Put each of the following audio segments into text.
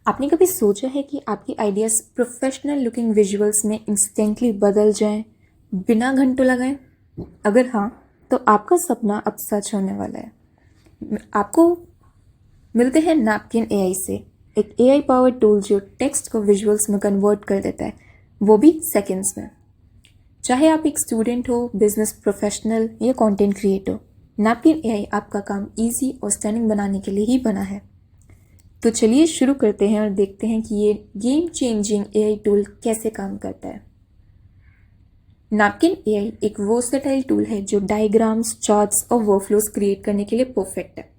आपने कभी सोचा है कि आपकी आइडियाज़ प्रोफेशनल लुकिंग विजुअल्स में इंस्टेंटली बदल जाएं बिना घंटों लगाए? अगर हाँ, तो आपका सपना अब सच होने वाला है। आपको मिलते हैं नैपकिन एआई से, एक एआई पावर्ड टूल जो टेक्स्ट को विजुअल्स में कन्वर्ट कर देता है, वो भी सेकेंड्स में। चाहे आप एक स्टूडेंट हो, बिजनेस प्रोफेशनल या कंटेंट क्रिएटर, नैपकिन एआई आपका काम इजी और स्टनिंग बनाने के लिए ही बना है। तो चलिए शुरू करते हैं और देखते हैं कि ये गेम चेंजिंग एआई टूल कैसे काम करता है। नैपकिन एआई एक वर्सेटाइल टूल है जो डायग्राम्स, चार्ट्स और वर्कफ्लोज क्रिएट करने के लिए परफेक्ट है।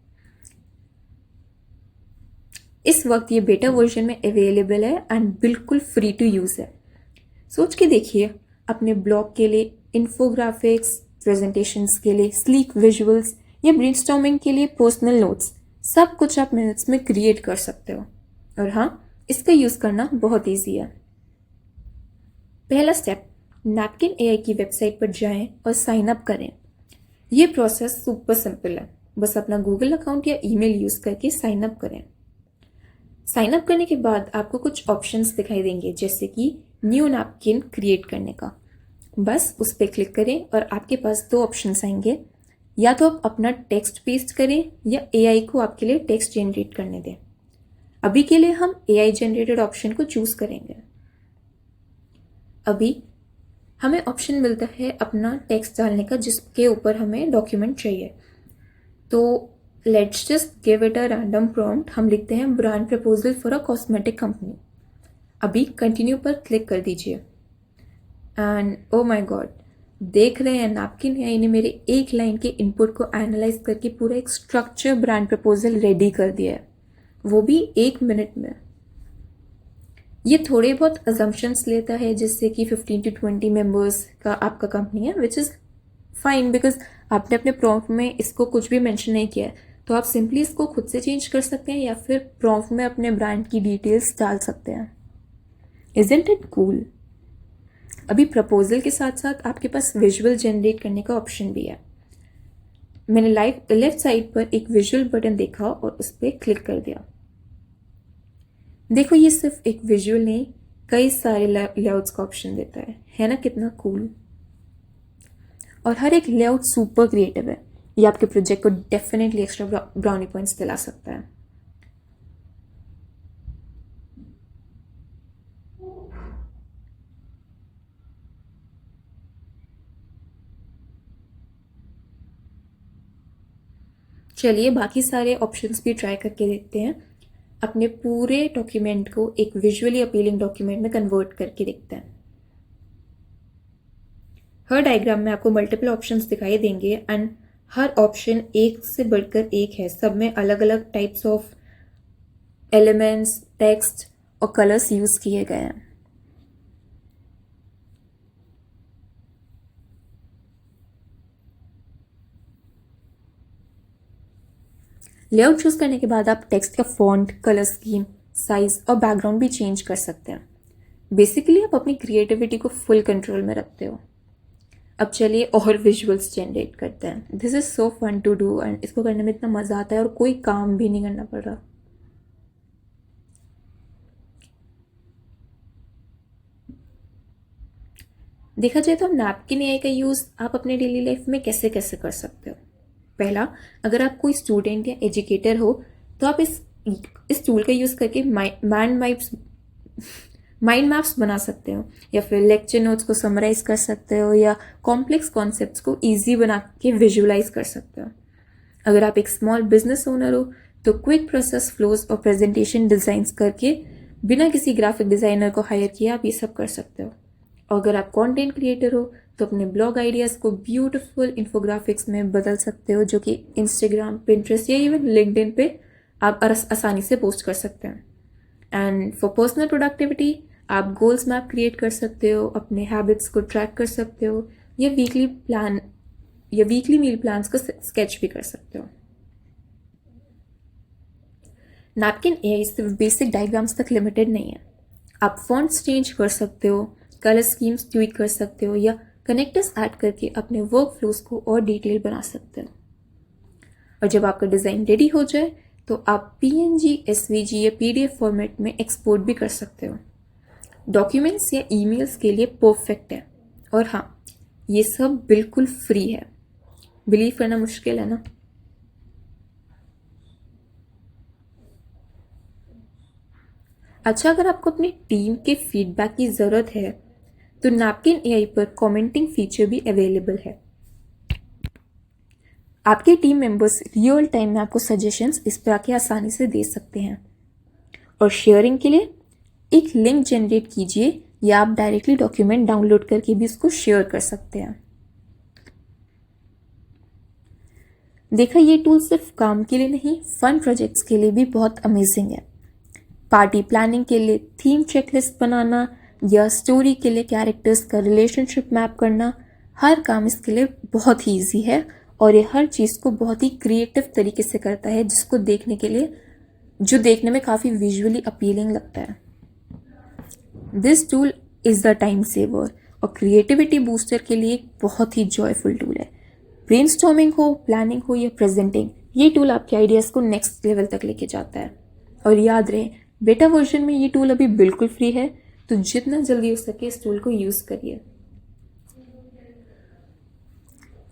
इस वक्त ये बेटा वर्जन में अवेलेबल है एंड बिल्कुल फ्री टू यूज़ है। सोच के देखिए, अपने ब्लॉग के लिए इन्फोग्राफिक्स, प्रेजेंटेशंस के लिए स्लीक विजुअल्स या ब्रेनस्टॉर्मिंग के लिए पर्सनल नोट्स, सब कुछ आप मिनट्स में क्रिएट कर सकते हो। और हाँ, इसका यूज़ करना बहुत ईजी है। पहला स्टेप, नैपकिन एआई की वेबसाइट पर जाएं और साइन अप करें। ये प्रोसेस सुपर सिंपल है, बस अपना गूगल अकाउंट या ईमेल यूज़ करके साइन अप करें। साइन अप करने के बाद आपको कुछ ऑप्शंस दिखाई देंगे, जैसे कि न्यू नैपकिन क्रिएट करने का। बस उस पर क्लिक करें और आपके पास दो ऑप्शंस आएंगे, या तो आप अपना टेक्स्ट पेस्ट करें या एआई को आपके लिए टेक्स्ट जनरेट करने दें। अभी के लिए हम एआई जनरेटेड ऑप्शन को चूज करेंगे। अभी हमें ऑप्शन मिलता है अपना टेक्स्ट डालने का, जिसके ऊपर हमें डॉक्यूमेंट चाहिए। तो let's just give it a random prompt. हम लिखते हैं brand proposal for a cosmetic company. अभी कंटिन्यू पर क्लिक कर दीजिए एंड ओ माय गॉड, देख रहे हैं नैपकिन एआई ने मेरे एक लाइन के इनपुट को एनालाइज करके पूरा एक स्ट्रक्चर ब्रांड प्रपोजल रेडी कर दिया है, वो भी 1 मिनट में। ये थोड़े बहुत अजम्पशंस लेता है, जिससे कि 15 to 20 मेंबर्स का आपका कंपनी है, विच इज़ फाइन बिकॉज आपने अपने प्रॉम्प्ट में इसको कुछ भी मेंशन नहीं किया है। तो आप सिंपली इसको खुद से चेंज कर सकते हैं या फिर प्रॉम्प्ट में अपने ब्रांड की डिटेल्स डाल सकते हैं। Isn't it cool? अभी प्रपोजल के साथ साथ आपके पास विजुअल जनरेट करने का ऑप्शन भी है। मैंने लेफ्ट साइड पर एक विजुअल बटन देखा और उस पर क्लिक कर दिया। देखो, ये सिर्फ एक विजुअल नहीं, कई सारे लेआउट्स का ऑप्शन देता है ना? कितना कूल। और हर एक लेआउट सुपर क्रिएटिव है। ये आपके प्रोजेक्ट को डेफिनेटली एक्स्ट्रा ब्राउनी पॉइंट्स दिला सकता है। चलिए बाकी सारे ऑप्शंस भी ट्राई करके देखते हैं। अपने पूरे डॉक्यूमेंट को एक विजुअली अपीलिंग डॉक्यूमेंट में कन्वर्ट करके देखते हैं। हर डायग्राम में आपको मल्टीपल ऑप्शंस दिखाई देंगे एंड हर ऑप्शन एक से बढ़कर एक है। सब में अलग अलग टाइप्स ऑफ एलिमेंट्स, टेक्स्ट और कलर्स यूज किए गए हैं। लेआउट चूज करने के बाद आप टेक्स्ट का फॉन्ट, कलर स्कीम, साइज और बैकग्राउंड भी चेंज कर सकते हैं। बेसिकली आप अपनी क्रिएटिविटी को फुल कंट्रोल में रखते हो। अब चलिए और विजुअल्स जनरेट करते हैं। This is so fun to do and इसको करने में इतना मजा आता है और कोई काम भी नहीं करना पड़ रहा। देखा जाए तो नैपकिन एआई का यूज आप अपने डेली लाइफ में कैसे कैसे कर सकते हो। पहला, अगर आप कोई स्टूडेंट या एजुकेटर हो तो आप इस टूल का यूज करके माइंड मैप्स बना सकते हो, या फिर लेक्चर नोट्स को समराइज कर सकते हो, या कॉम्प्लेक्स कॉन्सेप्ट्स को इजी बना के विजुअलाइज कर सकते हो। अगर आप एक स्मॉल बिजनेस ओनर हो तो क्विक प्रोसेस फ्लोज और प्रेजेंटेशन डिजाइंस करके बिना किसी ग्राफिक डिजाइनर को हायर किए आप ये सब कर सकते हो। और अगर आप कंटेंट क्रिएटर हो तो अपने ब्लॉग आइडियाज़ को ब्यूटीफुल इन्फोग्राफिक्स में बदल सकते हो, जो कि इंस्टाग्राम, पिंटरेस्ट या इवन लिंक्डइन पे आप आसानी से पोस्ट कर सकते हैं। एंड फॉर पर्सनल प्रोडक्टिविटी आप गोल्स मैप क्रिएट कर सकते हो, अपने हैबिट्स को ट्रैक कर सकते हो, या वीकली मील प्लान्स को स्केच भी कर सकते हो। नैपकिन एआई सिर्फ बेसिक डायग्राम्स तक लिमिटेड नहीं है। आप फॉन्ट्स चेंज कर सकते हो, कलर स्कीम्स ट्वीक कर सकते हो, या कनेक्टर्स ऐड करके अपने वर्क फ्लोज को और डिटेल बना सकते हो। और जब आपका डिज़ाइन रेडी हो जाए तो आप PNG, SVG या PDF फॉर्मेट में एक्सपोर्ट भी कर सकते हो। डॉक्यूमेंट्स या ईमेल्स के लिए परफेक्ट है। और हाँ, ये सब बिल्कुल फ्री है। बिलीव करना मुश्किल है ना। अच्छा, अगर आपको अपनी टीम के फीडबैक की ज़रूरत है तो नैपकिन AI पर कमेंटिंग फीचर भी अवेलेबल है। आपके टीम मेंबर्स रियल टाइम में आपको सजेशंस इस पर आके आसानी से दे सकते हैं। और शेयरिंग के लिए एक लिंक जनरेट कीजिए या आप डायरेक्टली डॉक्यूमेंट डाउनलोड करके भी इसको शेयर कर सकते हैं। देखा, ये टूल सिर्फ काम के लिए नहीं, फन प्रोजेक्ट्स के लिए भी बहुत अमेजिंग है। पार्टी प्लानिंग के लिए थीम चेकलिस्ट बनाना या स्टोरी के लिए कैरेक्टर्स का रिलेशनशिप मैप करना, हर काम इसके लिए बहुत ही ईजी है और ये हर चीज़ को बहुत ही क्रिएटिव तरीके से करता है, जिसको देखने के लिए जो देखने में काफ़ी विजुअली अपीलिंग लगता है। This tool is the time saver और क्रिएटिविटी बूस्टर के लिए एक बहुत ही जॉयफुल टूल है। ब्रेनस्टॉर्मिंग हो, प्लानिंग हो या प्रेजेंटिंग, ये टूल आपके आइडियाज़ को नेक्स्ट लेवल तक लेके जाता है। और याद रहे, बेटा वर्जन में ये टूल अभी बिल्कुल फ्री है, तो जितना जल्दी हो सके इस टूल को यूज़ करिए।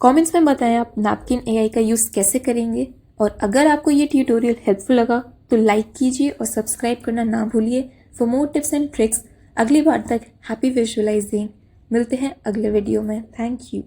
कमेंट्स में बताएं आप नैपकिन AI का यूज़ कैसे करेंगे। और अगर आपको ये ट्यूटोरियल हेल्पफुल लगा तो लाइक कीजिए और सब्सक्राइब करना ना भूलिए for more tips and tricks. अगली बार तक हैप्पी विजुअलाइजिंग। मिलते हैं अगले वीडियो में। Thank you.